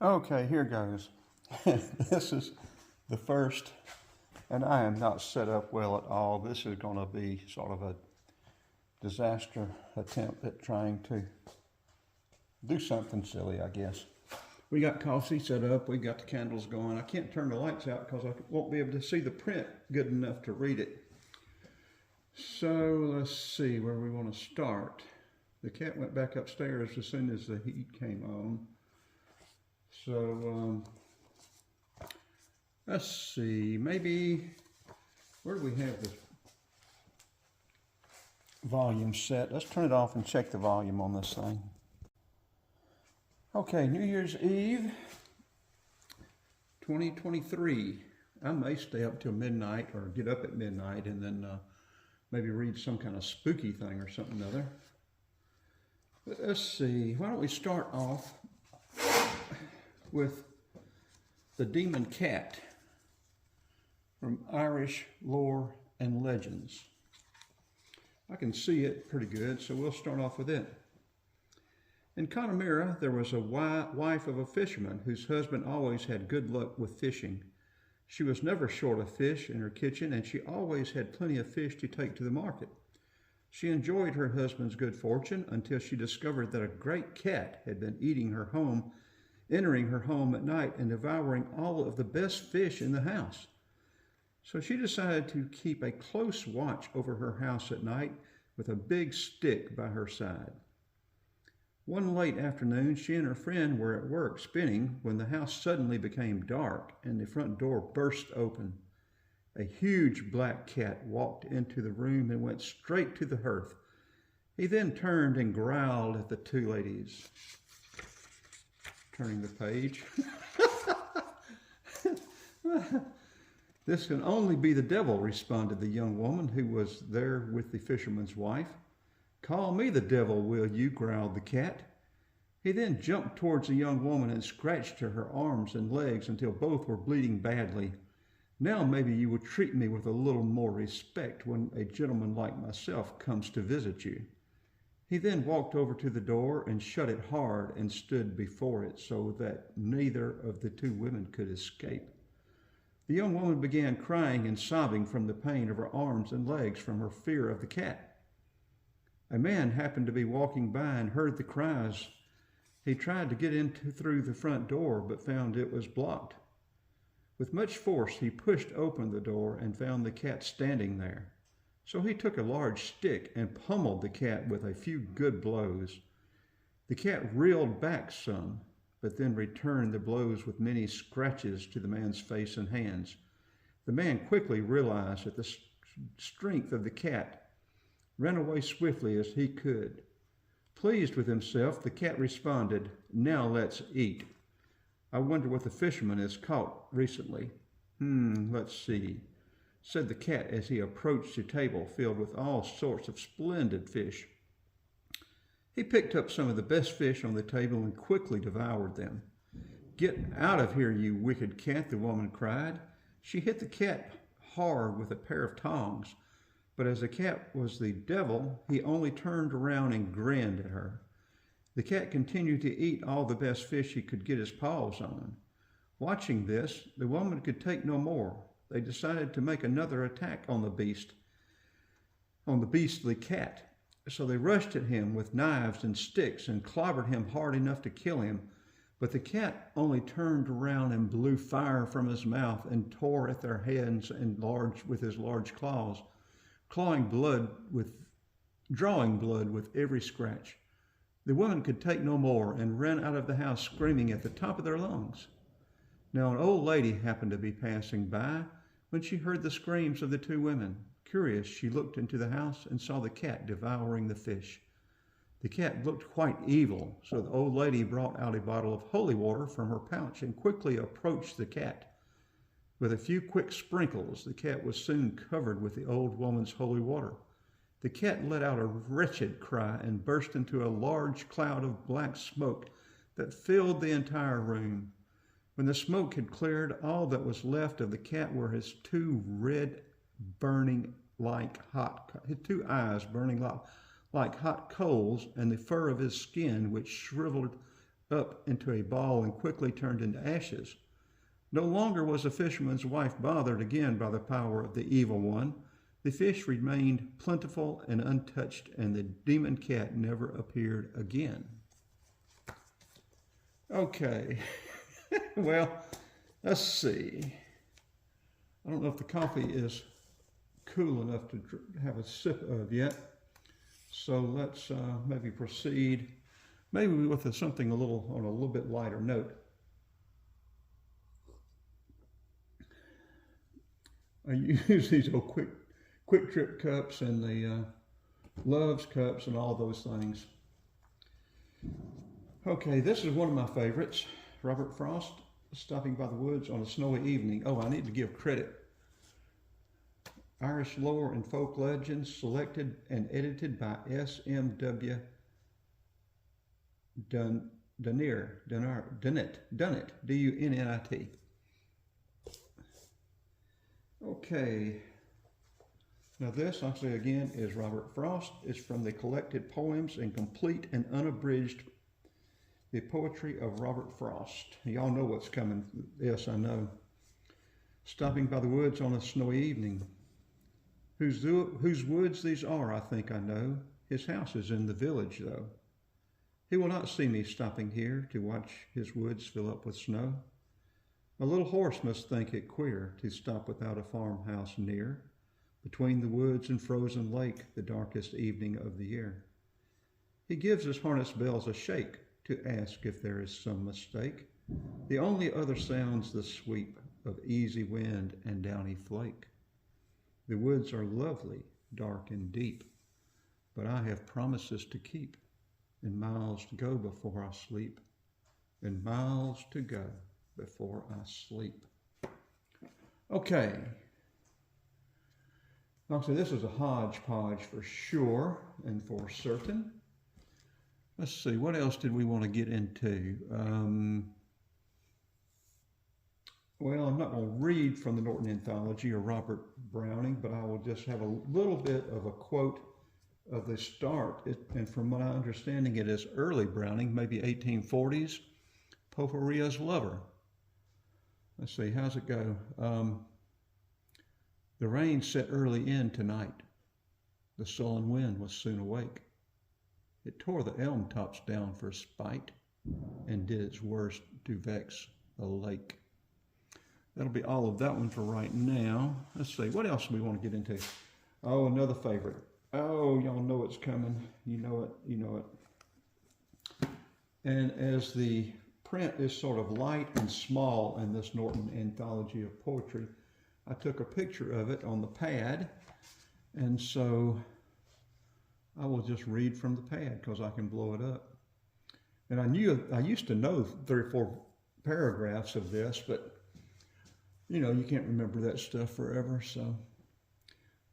Okay, here goes. This is the first, and I am not set up well at all. This is going to be sort of a disaster attempt at trying to do something silly, I guess. We got coffee set up, we got the candles going. I can't turn the lights out because I won't be able to see the print good enough to read it. So let's see where we want to start. The cat went back upstairs as soon as the heat came on. So let's see, maybe, where do we have the volume set? Let's turn it off and check the volume on this thing. Okay, New Year's Eve 2023. I may stay up till midnight or get up at midnight and then maybe read some kind of spooky thing or something or other. But let's see, why don't we start off with The Demon Cat from Irish Lore and Legends. I can see it pretty good, so we'll start off with it. In Connemara, there was a wife of a fisherman whose husband always had good luck with fishing. She was never short of fish in her kitchen, and she always had plenty of fish to take to the market. She enjoyed her husband's good fortune until she discovered that a great cat had been entering her home at night and devouring all of the best fish in the house. So she decided to keep a close watch over her house at night with a big stick by her side. One late afternoon, she and her friend were at work spinning when the house suddenly became dark and the front door burst open. A huge black cat walked into the room and went straight to the hearth. He then turned and growled at the two ladies. Turning the page. This can only be the devil, responded the young woman who was there with the fisherman's wife. Call me the devil, will you? Growled the cat. He then jumped towards the young woman and scratched her arms and legs until both were bleeding badly. Now maybe you will treat me with a little more respect when a gentleman like myself comes to visit you. He then walked over to the door and shut it hard and stood before it so that neither of the two women could escape. The young woman began crying and sobbing from the pain of her arms and legs from her fear of the cat. A man happened to be walking by and heard the cries. He tried to get through the front door but found it was blocked. With much force, he pushed open the door and found the cat standing there. So he took a large stick and pummeled the cat with a few good blows. The cat reeled back some, but then returned the blows with many scratches to the man's face and hands. The man quickly realized that the strength of the cat ran away swiftly as he could. Pleased with himself, the cat responded, "Now let's eat. I wonder what the fisherman has caught recently. Let's see," said the cat as he approached a table filled with all sorts of splendid fish. He picked up some of the best fish on the table and quickly devoured them. "Get out of here, you wicked cat," the woman cried. She hit the cat hard with a pair of tongs, but as the cat was the devil, he only turned around and grinned at her. The cat continued to eat all the best fish he could get his paws on. Watching this, the woman could take no more. They decided to make another attack on the beastly cat. So they rushed at him with knives and sticks and clobbered him hard enough to kill him. But the cat only turned around and blew fire from his mouth and tore at their hands with his large claws, drawing blood with every scratch. The women could take no more and ran out of the house screaming at the top of their lungs. Now an old lady happened to be passing by when she heard the screams of the two women. Curious, she looked into the house and saw the cat devouring the fish. The cat looked quite evil, so the old lady brought out a bottle of holy water from her pouch and quickly approached the cat. With a few quick sprinkles, the cat was soon covered with the old woman's holy water. The cat let out a wretched cry and burst into a large cloud of black smoke that filled the entire room. When the smoke had cleared, all that was left of the cat were his two eyes burning like hot coals, and the fur of his skin, which shriveled up into a ball and quickly turned into ashes. No longer was the fisherman's wife bothered again by the power of the evil one. The fish remained plentiful and untouched, and the demon cat never appeared again. Okay, well, let's see. I don't know if the coffee is cool enough to have a sip of yet. So let's maybe proceed, maybe with something on a little bit lighter note. I use these old quick trip cups and the Love's cups and all those things. Okay, this is one of my favorites. Robert Frost, Stopping by the Woods on a Snowy Evening. Oh, I need to give credit. Irish Lore and Folk Legends, selected and edited by S.M.W. Dunnit, D-U-N-N-I-T. Okay. Now this, I'll say again, is Robert Frost. It's from the collected poems and complete and unabridged, the poetry of Robert Frost. Y'all know what's coming. Yes, I know. Stopping by the woods on a snowy evening. Whose woods these are, I think I know. His house is in the village, though. He will not see me stopping here to watch his woods fill up with snow. A little horse must think it queer to stop without a farmhouse near, between the woods and frozen lake, the darkest evening of the year. He gives his harness bells a shake to ask if there is some mistake. The only other sound's the sweep of easy wind and downy flake. The woods are lovely, dark and deep, but I have promises to keep, and miles to go before I sleep, and miles to go before I sleep. Okay. So this is a hodgepodge for sure and for certain. Let's see, what else did we want to get into? Well, I'm not going to read from the Norton Anthology or Robert Browning, but I will just have a little bit of a quote of the start. And from my understanding, it is early Browning, maybe 1840s, Porphyria's Lover. Let's see, how's it go? The rain set early in tonight. The sullen wind was soon awake. It tore the elm tops down for spite and did its worst to vex the lake. That'll be all of that one for right now. Let's see, what else do we want to get into? Oh, another favorite. Oh, y'all know it's coming. You know it. And as the print is sort of light and small in this Norton Anthology of Poetry, I took a picture of it on the pad, and so I will just read from the pad because I can blow it up. And I used to know 3 or 4 paragraphs of this, but you know, you can't remember that stuff forever. So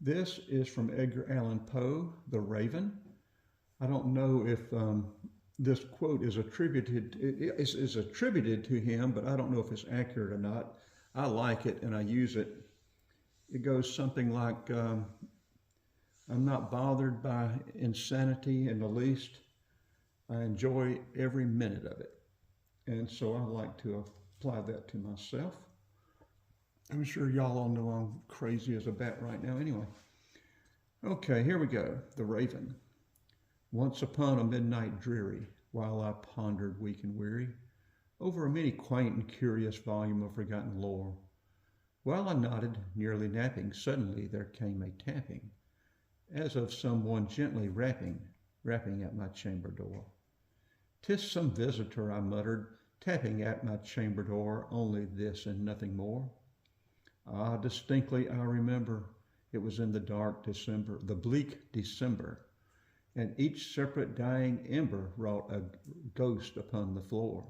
this is from Edgar Allan Poe, The Raven. I don't know if this quote is attributed to him, but I don't know if it's accurate or not. I like it and I use it. It goes something like, I'm not bothered by insanity in the least. I enjoy every minute of it. And so I like to apply that to myself. I'm sure y'all all know I'm crazy as a bat right now anyway. Okay, here we go. The Raven. Once upon a midnight dreary, while I pondered weak and weary over a many quaint and curious volume of forgotten lore, while I nodded, nearly napping, suddenly there came a tapping, as of someone gently rapping at my chamber door. "'Tis some visitor," I muttered, tapping at my chamber door, only this and nothing more. Ah, distinctly I remember, it was in the dark December, the bleak December, and each separate dying ember wrought a ghost upon the floor.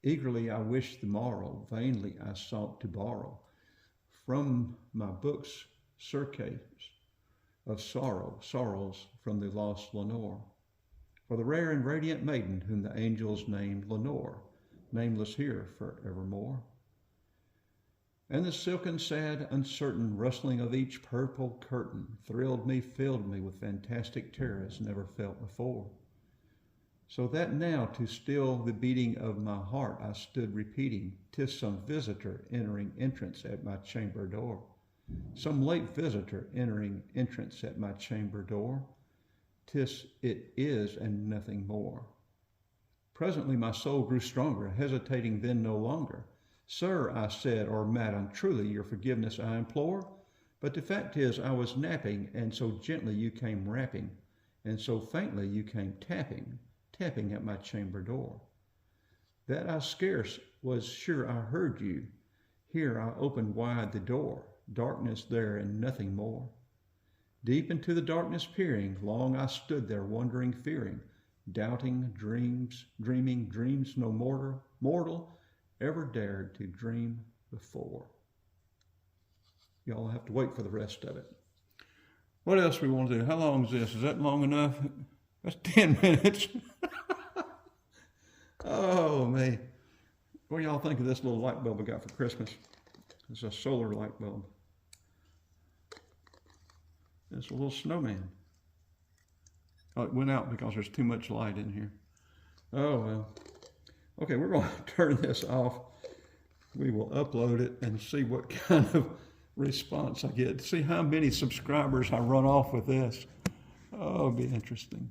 Eagerly I wished the morrow, vainly I sought to borrow from my book's surcease of sorrows from the lost Lenore, for the rare and radiant maiden whom the angels named Lenore, nameless here forevermore. And the silken, sad, uncertain rustling of each purple curtain filled me with fantastic terrors never felt before. So that now to still the beating of my heart I stood repeating, 'tis some visitor entering entrance at my chamber door. Some late visitor entering entrance at my chamber door. 'Tis it is and nothing more. Presently my soul grew stronger, hesitating then no longer. Sir, I said, or madam, truly your forgiveness I implore. But the fact is I was napping, and so gently you came rapping, and so faintly you came tapping, tapping at my chamber door, that I scarce was sure I heard you. Here I opened wide the door, darkness there and nothing more. Deep into the darkness peering, long I stood there wondering, fearing, doubting, dreaming dreams no mortal ever dared to dream before. Y'all have to wait for the rest of it. What else we want to do? How long is this? Is that long enough? That's 10 minutes. Oh, man. What do y'all think of this little light bulb I got for Christmas? It's a solar light bulb. It's a little snowman. Oh, it went out because there's too much light in here. Oh, well. Okay, we're going to turn this off. We will upload it and see what kind of response I get. See how many subscribers I run off with this. Oh, it'll be interesting.